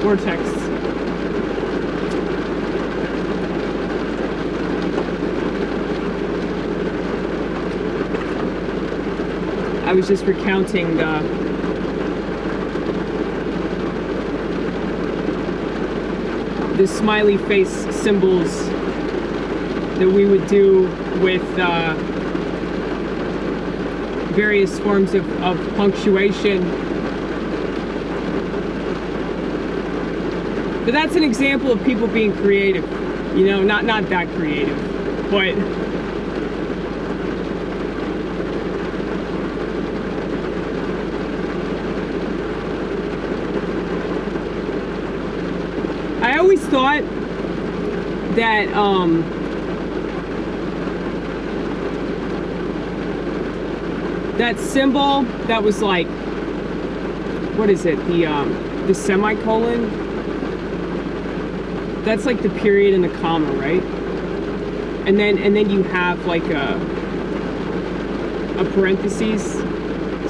vortex. I was just recounting the smiley face symbols that we would do with various forms of punctuation. But that's an example of people being creative. You know, not that creative, but I always thought that that symbol that was like, what is it? The semicolon. That's like the period and the comma, right? And then you have like a parentheses.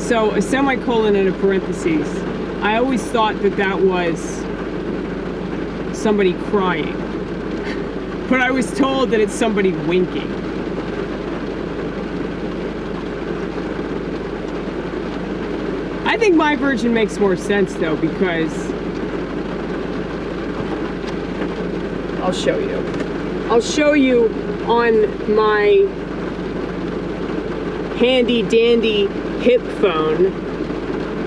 So a semicolon and a parentheses. I always thought that that was somebody crying, but I was told that it's somebody winking. I think my version makes more sense though, because I'll show you on my handy dandy hip phone.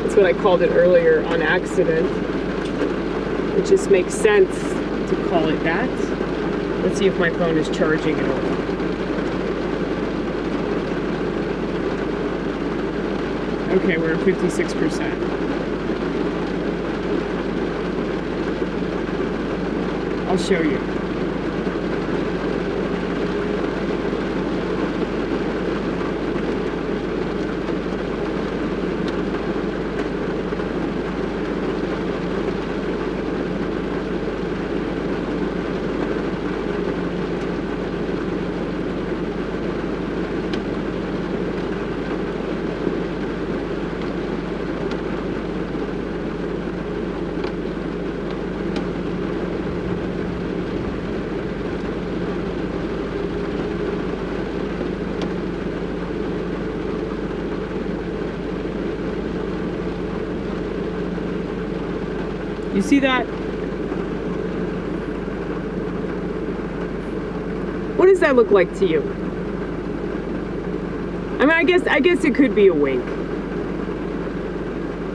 That's what I called it earlier on accident. It just makes sense to call it that. Let's see if my phone is charging at all. Okay, we're at 56%. I'll show you. You see that? What does that look like to you? I mean, I guess it could be a wink.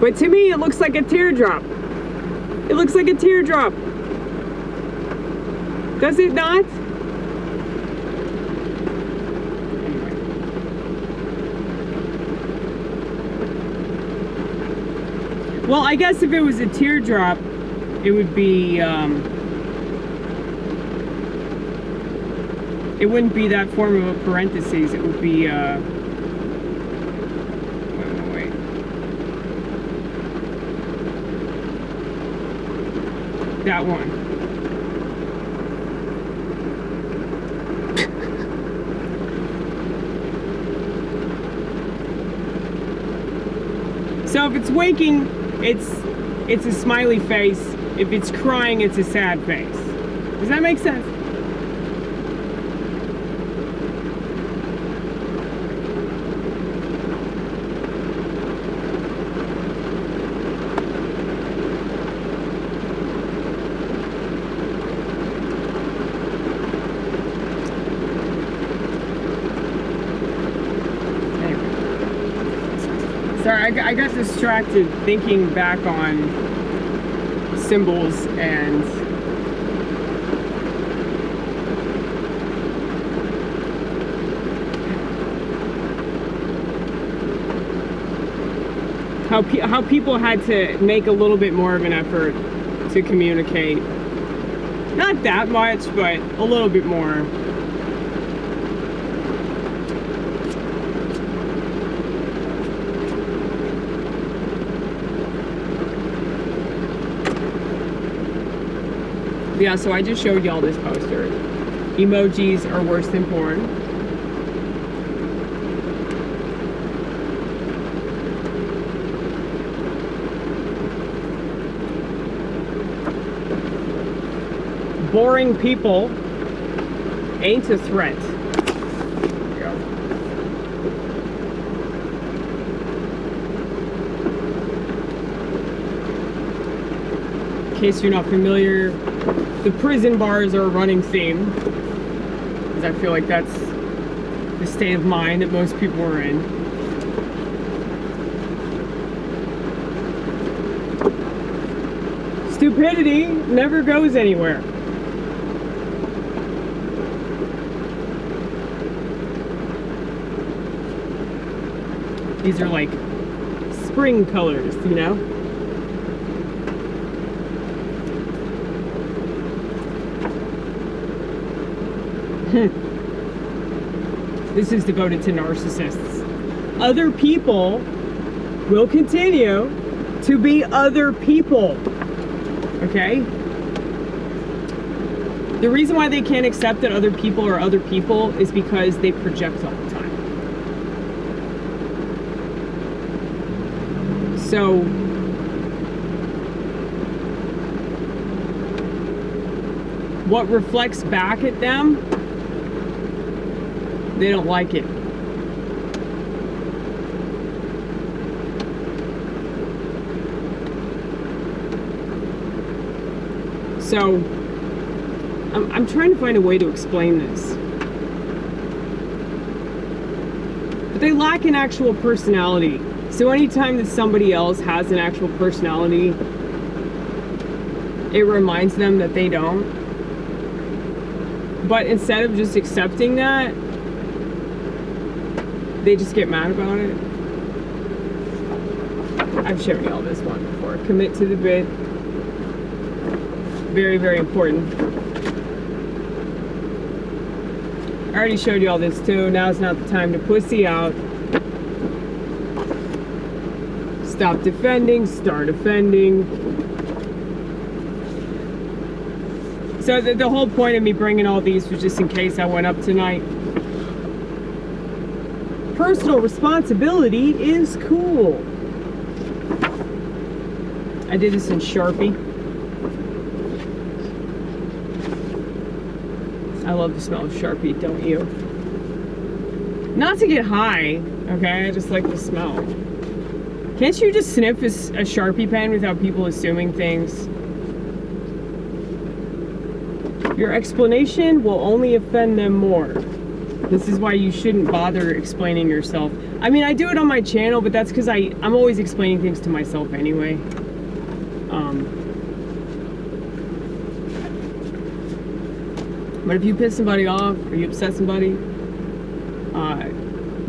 But to me, it looks like a teardrop. It looks like a teardrop. Does it not? Well, I guess if it was a teardrop, it would be, it wouldn't be that form of a parentheses. It would be, wait. That one. So if it's winking, it's a smiley face. If it's crying, it's a sad face. Does that make sense? Sorry, I got distracted thinking back on symbols and how people had to make a little bit more of an effort to communicate. Not that much, but a little bit more. Yeah, so I just showed y'all this poster. Emojis are worse than porn. boring people ain't a threat. There we go. In case you're not familiar, the prison bars are a running theme, because I feel like that's the state of mind that most people are in. Stupidity never goes anywhere. These are like spring colors, you know? This is devoted to narcissists. Other people will continue to be other people. Okay? The reason why they can't accept that other people are other people is because they project all the time. So, what reflects back at them, they don't like it. So, I'm trying to find a way to explain this. But they lack an actual personality. So anytime that somebody else has an actual personality, it reminds them that they don't. But instead of just accepting that, they just get mad about it. I've shown you all this one before. Commit to the bit. Very, very important. I already showed you all this too. Now's not the time to pussy out. Stop defending, start offending. So the whole point of me bringing all these was just in case I went up tonight. Personal responsibility is cool. I did this in Sharpie. I love the smell of Sharpie, don't you? Not to get high, okay? I just like the smell. Can't you just sniff a Sharpie pen without people assuming things? Your explanation will only offend them more. This is why you shouldn't bother explaining yourself. I mean, I do it on my channel, but that's because I'm always explaining things to myself anyway. But if you piss somebody off or you upset somebody,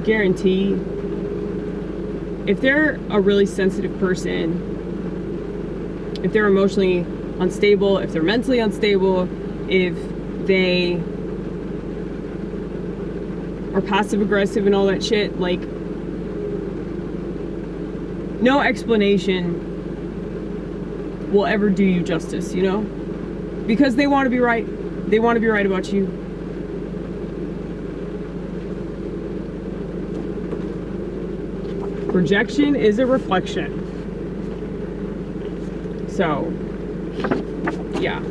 guarantee, if they're a really sensitive person, if they're emotionally unstable, if they're mentally unstable, if they are passive aggressive and all that shit, like, no explanation will ever do you justice, you know? Because they want to be right. They want to be right about you. Projection is a reflection. So, yeah.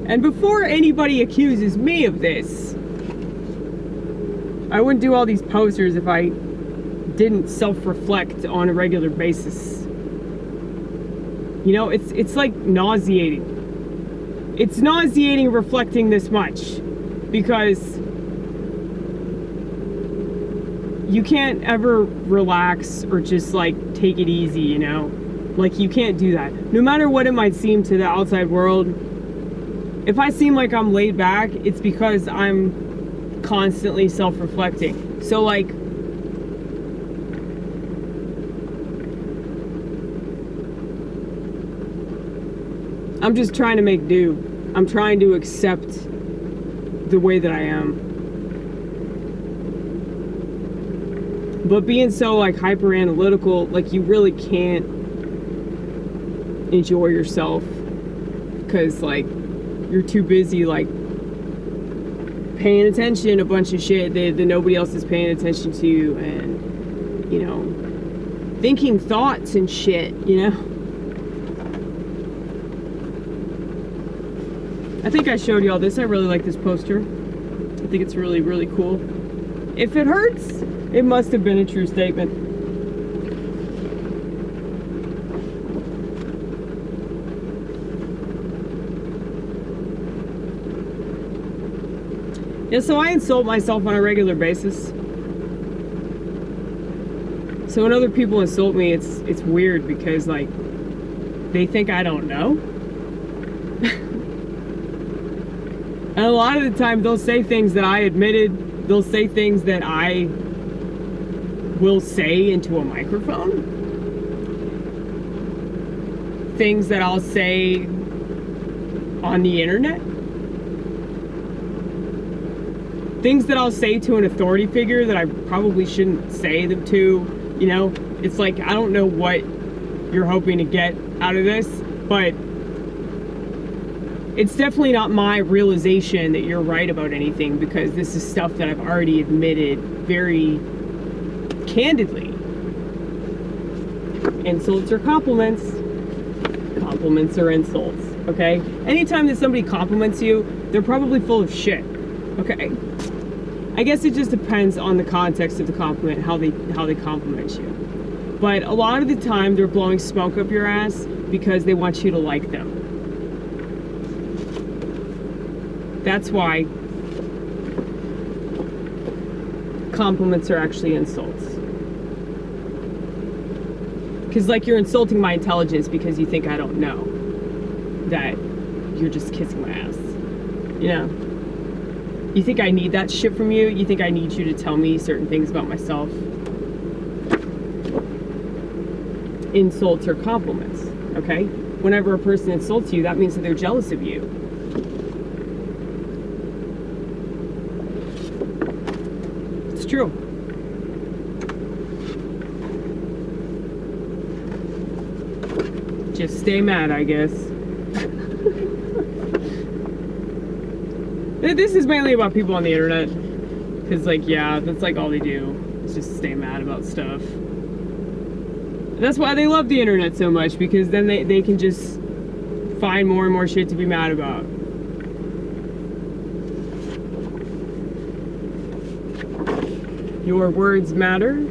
And before anybody accuses me of this, I wouldn't do all these posters if I didn't self-reflect on a regular basis. You know, it's like nauseating. It's nauseating reflecting this much, because you can't ever relax or just like take it easy, you know? Like, you can't do that. No matter what it might seem to the outside world, if I seem like I'm laid back, it's because I'm constantly self-reflecting. So like, I'm just trying to make do. I'm trying to accept the way that I am. But being so like hyper analytical, like, you really can't enjoy yourself, because like you're too busy like paying attention to a bunch of shit that nobody else is paying attention to, and, you know, thinking thoughts and shit, you know? I think I showed y'all this. I really like this poster. I think it's really, really cool. If it hurts, it must have been a true statement. Yeah, so I insult myself on a regular basis. So when other people insult me, it's weird because, like, they think I don't know. And a lot of the time they'll say things that I admitted, they'll say things that I will say into a microphone. Things that I'll say on the internet. Things that I'll say to an authority figure that I probably shouldn't say them to. You know, it's like, I don't know what you're hoping to get out of this, but it's definitely not my realization that you're right about anything, because this is stuff that I've already admitted very candidly. Insults are compliments. Compliments are insults, okay? Anytime that somebody compliments you, they're probably full of shit, okay? I guess it just depends on the context of the compliment, how they compliment you. But a lot of the time, they're blowing smoke up your ass because they want you to like them. That's why compliments are actually insults. Because, like, you're insulting my intelligence because you think I don't know that you're just kissing my ass. You know? You think I need that shit from you? You think I need you to tell me certain things about myself? Insults are compliments, okay? Whenever a person insults you, that means that they're jealous of you. It's true. Just stay mad, I guess. This is mainly about people on the internet. Because, like, yeah, that's like all they do. Is just stay mad about stuff. That's why they love the internet so much, because then they can just find more and more shit to be mad about. Your words matter.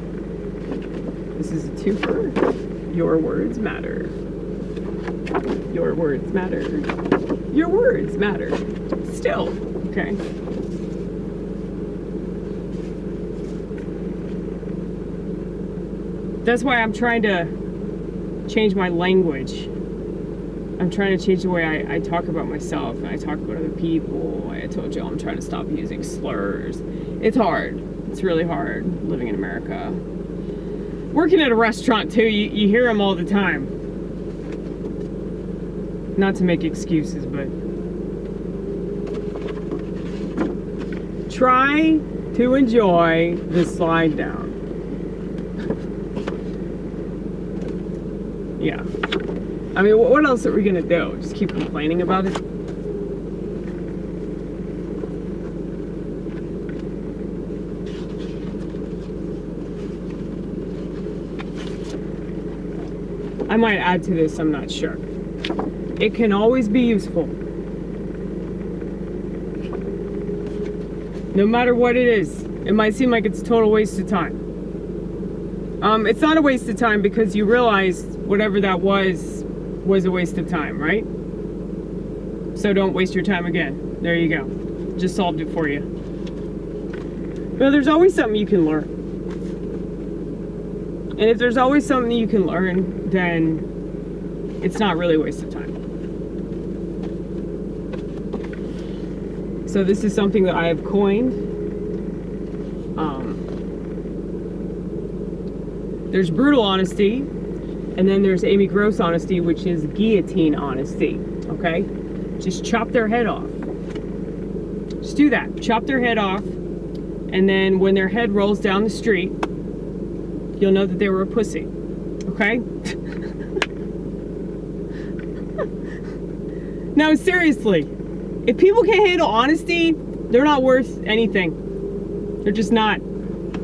This is a twofer. Your words matter. Your words matter. Your words matter. Still, okay. That's why I'm trying to change my language. I'm trying to change the way I talk about myself and I talk about other people. I told you I'm trying to stop using slurs. It's hard. It's really hard living in America. Working at a restaurant too, you hear them all the time. Not to make excuses, but try to enjoy the slide down. Yeah. I mean, what else are we gonna do? Just keep complaining about it? I might add to this, I'm not sure. It can always be useful. No matter what it is. It might seem like it's a total waste of time. It's not a waste of time because you realize whatever that was a waste of time, right? So don't waste your time again. There you go. Just solved it for you. But there's always something you can learn. And if there's always something you can learn, then it's not really a waste of time. So this is something that I have coined. There's brutal honesty, and then there's Amy Gross honesty, which is guillotine honesty, okay? Just chop their head off. Just do that. Chop their head off, and then when their head rolls down the street, you'll know that they were a pussy, okay? No, seriously. If people can't handle honesty, they're not worth anything. They're just not.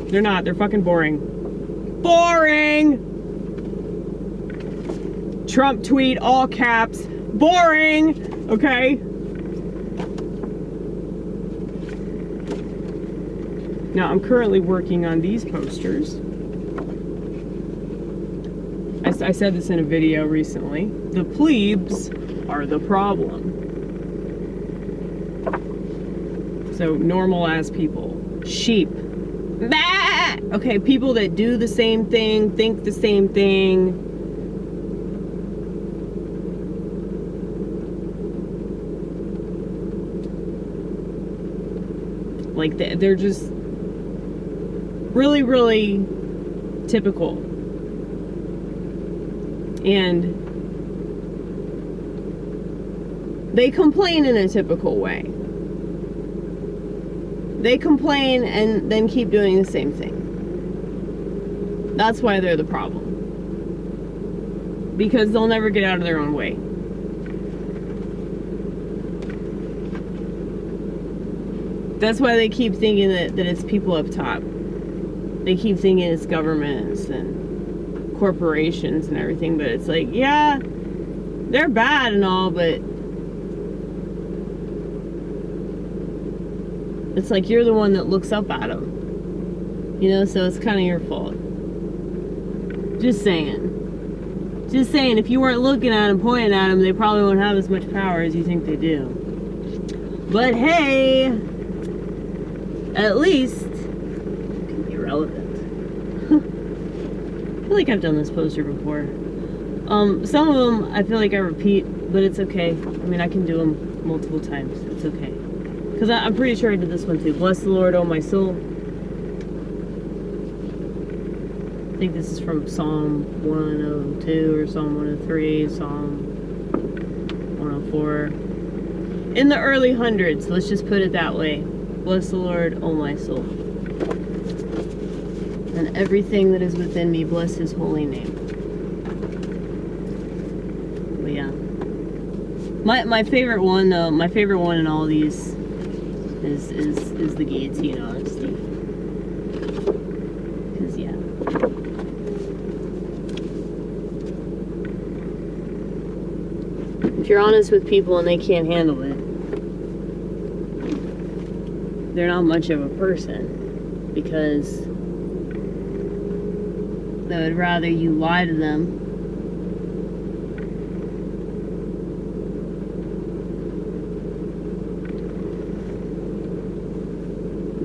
They're not. They're fucking boring. Boring! Trump tweet, all caps. Boring! Okay? Now, I'm currently working on these posters. I said this in a video recently. The plebes are the problem. So, normal as people. Sheep. Bah! Okay, people that do the same thing, think the same thing. Like, they're just really, really typical. And they complain in a typical way. They complain and then keep doing the same thing. That's why they're the problem. Because they'll never get out of their own way. That's why they keep thinking that it's people up top. They keep thinking it's governments and corporations and everything, but it's like, yeah, they're bad and all, but it's like you're the one that looks up at them, you know, so it's kind of your fault. Just saying, if you weren't looking at them, pointing at them, they probably won't have as much power as you think they do. But hey, at least it can be relevant. I feel like I've done this poster before. Some of them I feel like I repeat, but it's okay. I mean, I can do them multiple times. It's okay. Because I'm pretty sure I did this one too. Bless the Lord, oh my soul. I think this is from Psalm 102 or Psalm 103, Psalm 104. In the early hundreds, let's just put it that way. Bless the Lord, oh my soul. And everything that is within me, bless his holy name. But yeah. My favorite one though, my favorite one in all these is the guillotine, honestly. Cause yeah. If you're honest with people and they can't handle it, they're not much of a person, because they would rather you lie to them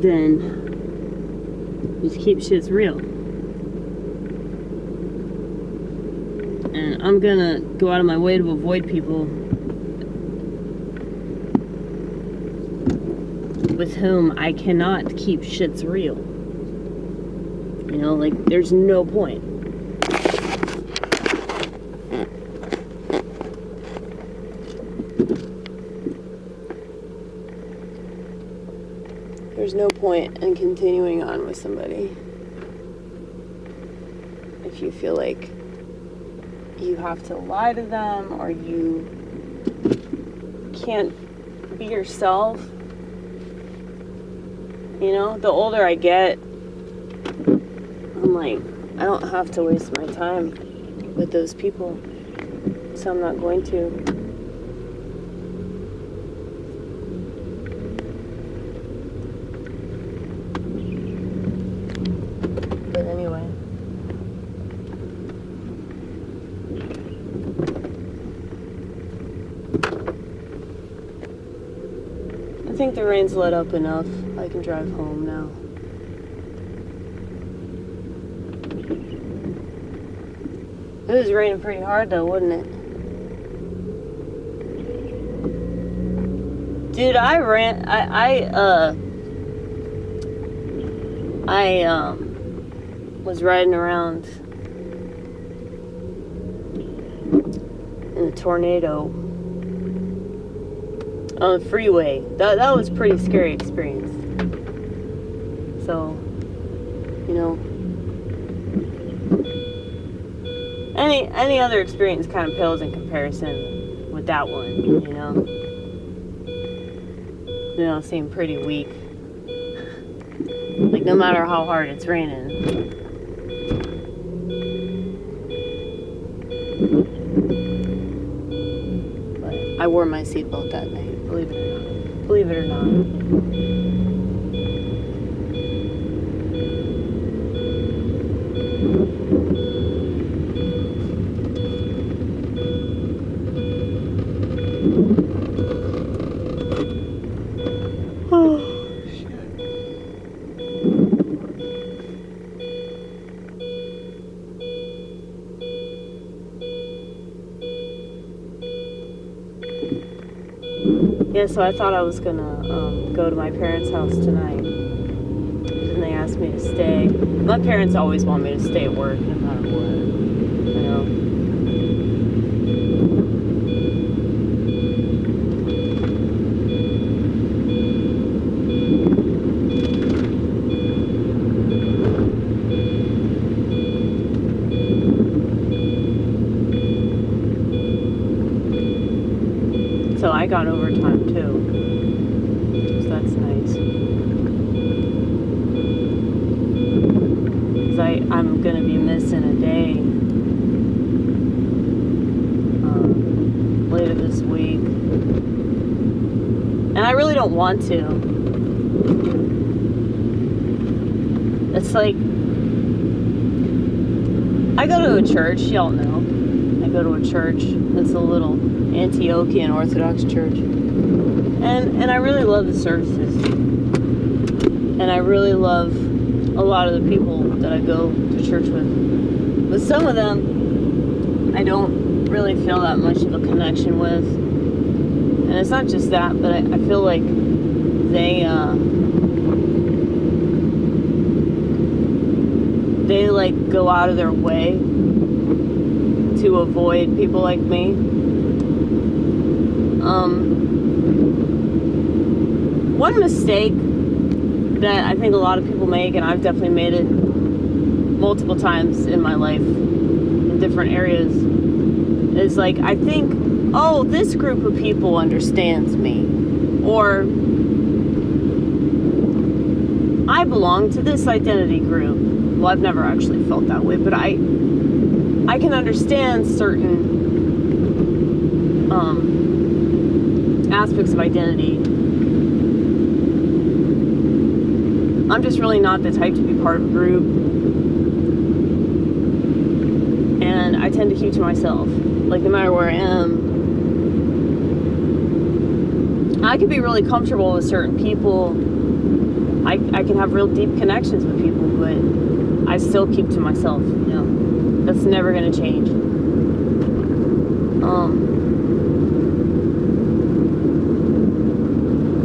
than just keep shits real. And I'm gonna go out of my way to avoid people with whom I cannot keep shits real. You know, like, there's no point. There's no point in continuing on with somebody if you feel like you have to lie to them or you can't be yourself. You know, the older I get, I'm like, I don't have to waste my time with those people, so I'm not going to. But anyway. I think the rain's let up enough. I can drive home now. It was raining pretty hard though, wasn't it? Dude, I was riding around in a tornado on the freeway. That was a pretty scary experience. So, you know, any other experience kind of pales in comparison with that one, you know. You know, seem pretty weak. Like, no matter how hard it's raining. But I wore my seatbelt that night, believe it or not. Believe it or not. Yeah, so I thought I was gonna go to my parents' house tonight. And they asked me to stay. My parents always want me to stay at work no matter what. You know? So I got overtime too. So that's nice. Because I'm going to be missing a day later this week. And I really don't want to. It's like, I go to a church, y'all know. I go to a church. It's a little Antiochian Orthodox church. And I really love the services. And I really love a lot of the people that I go to church with. But some of them, I don't really feel that much of a connection with. And it's not just that, but I feel like they like go out of their way to avoid people like me. One mistake that I think a lot of people make, and I've definitely made it multiple times in my life in different areas, is like, I think, oh, this group of people understands me, or I belong to this identity group. Well, I've never actually felt that way, but I can understand certain aspects of identity. I'm just really not the type to be part of a group, and I tend to keep to myself. Like, no matter where I am, I can be really comfortable with certain people. I can have real deep connections with people, but I still keep to myself. You know, that's never going to change.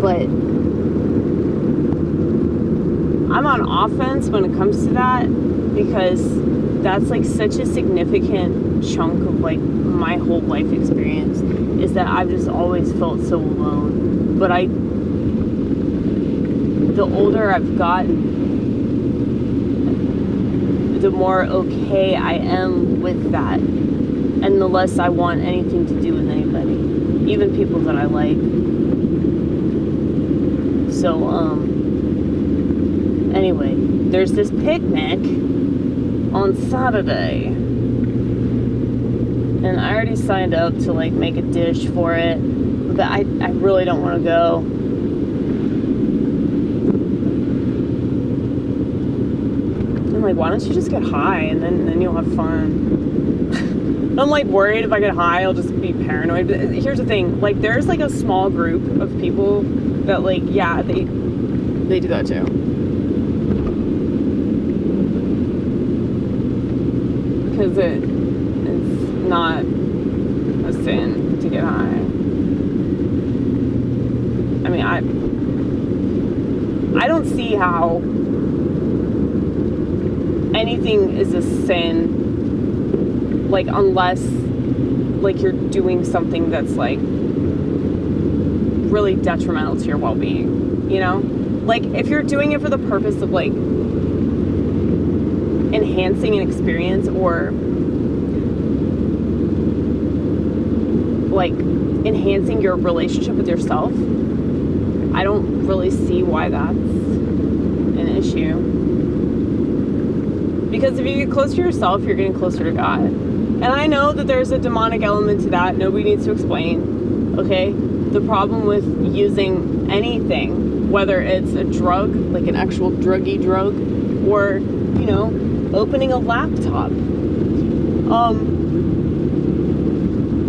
But I'm on offense when it comes to that, because that's like such a significant chunk of like my whole life experience, is that I've just always felt so alone. But the older I've gotten, the more okay I am with that, and the less I want anything to do with anybody, even people that I like. So, anyway, there's this picnic on Saturday, and I already signed up to like make a dish for it, but I really don't want to go. I'm like, why don't you just get high and then you'll have fun? I'm like worried if I get high I'll just be paranoid. But here's the thing, like, there's like a small group of people that, like, yeah, they do that too. Because it's not a sin to get high. I mean, I don't see how anything is a sin, like, unless, like, you're doing something that's, like, really detrimental to your well-being, you know? Like, if you're doing it for the purpose of, like, enhancing an experience, or, like, enhancing your relationship with yourself, I don't really see why that's an issue. Because if you get closer to yourself, you're getting closer to God. And I know that there's a demonic element to that. Nobody needs to explain, okay? The problem with using anything, whether it's a drug, like an actual druggy drug, or, you know, opening a laptop.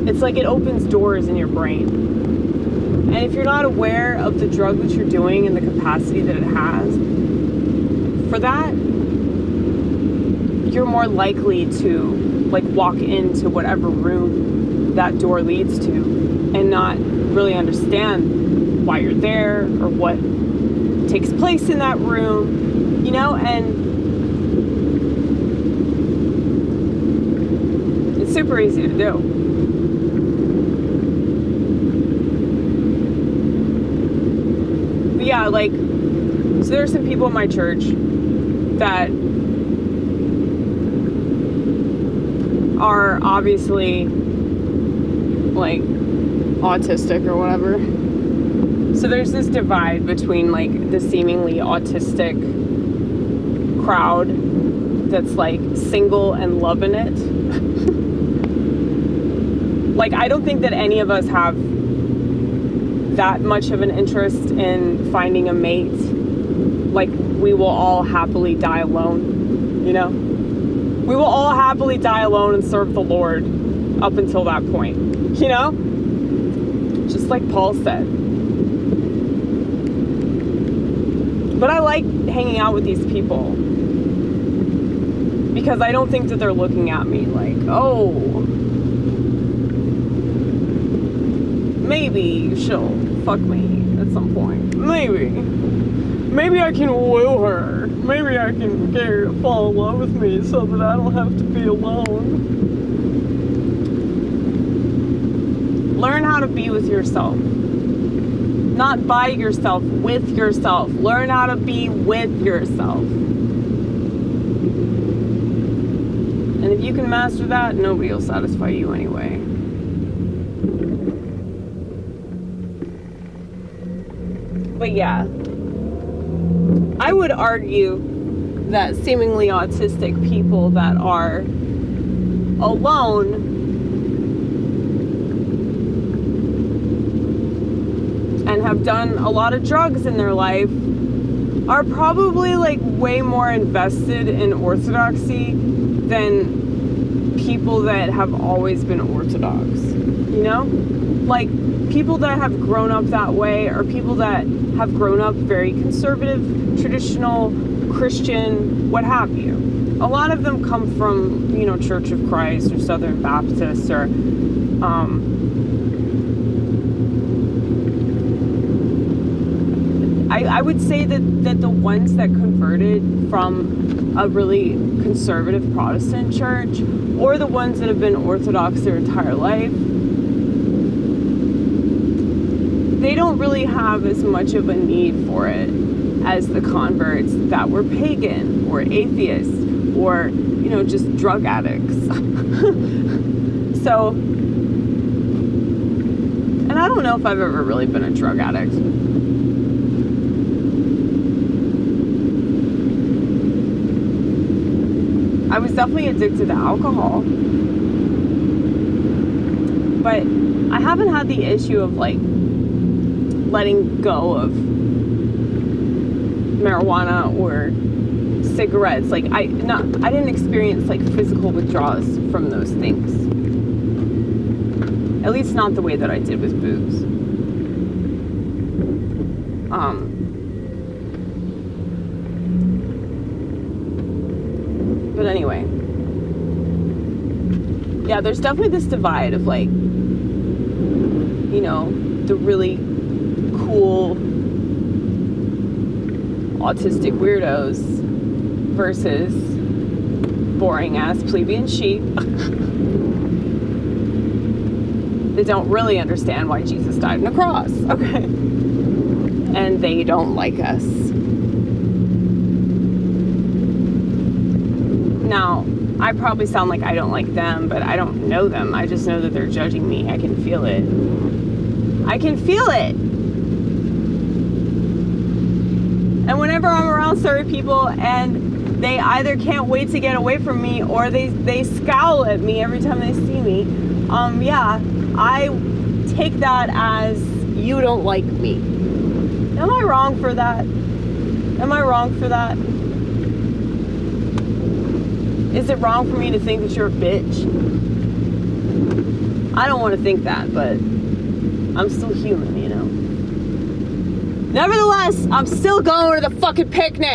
It's like it opens doors in your brain. And if you're not aware of the drug that you're doing and the capacity that it has, for that, you're more likely to, like, walk into whatever room that door leads to and not really understand why you're there or what takes place in that room, you know, and it's super easy to do. But yeah, like, so there are some people in my church that are obviously like autistic or whatever. So there's this divide between like the seemingly autistic crowd that's like single and loving it. Like, I don't think that any of us have that much of an interest in finding a mate. Like, we will all happily die alone, you know? We will all happily die alone and serve the Lord up until that point, you know? Just like Paul said. But I like hanging out with these people because I don't think that they're looking at me like, oh, maybe she'll fuck me at some point. Maybe I can woo her. Maybe I can get her to fall in love with me so that I don't have to be alone. Learn how to be with yourself. Not by yourself, with yourself. Learn how to be with yourself. And if you can master that, nobody will satisfy you anyway. But yeah, I would argue that seemingly autistic people that are alone and have done a lot of drugs in their life are probably like way more invested in orthodoxy than people that have always been orthodox, you know? Like, people that have grown up that way, or people that have grown up very conservative, traditional, Christian, what have you. A lot of them come from, you know, Church of Christ or Southern Baptist or I would say that the ones that converted from a really conservative Protestant church, or the ones that have been Orthodox their entire life, they don't really have as much of a need for it as the converts that were pagan or atheists or, you know, just drug addicts. So, and I don't know if I've ever really been a drug addict. I was definitely addicted to alcohol, but I haven't had the issue of like letting go of marijuana or cigarettes. Like I didn't experience like physical withdrawals from those things. At least not the way that I did with booze. But anyway, yeah, there's definitely this divide of like, you know, the really cool autistic weirdos versus boring ass plebeian sheep that don't really understand why Jesus died on a cross, okay? And they don't like us. Now, I probably sound like I don't like them, but I don't know them. I just know that they're judging me. I can feel it. I can feel it. And whenever I'm around certain people and they either can't wait to get away from me or they scowl at me every time they see me, yeah, I take that as you don't like me. Am I wrong for that? Am I wrong for that? Is it wrong for me to think that you're a bitch? I don't want to think that, but I'm still human, you know? Nevertheless, I'm still going to the fucking picnic!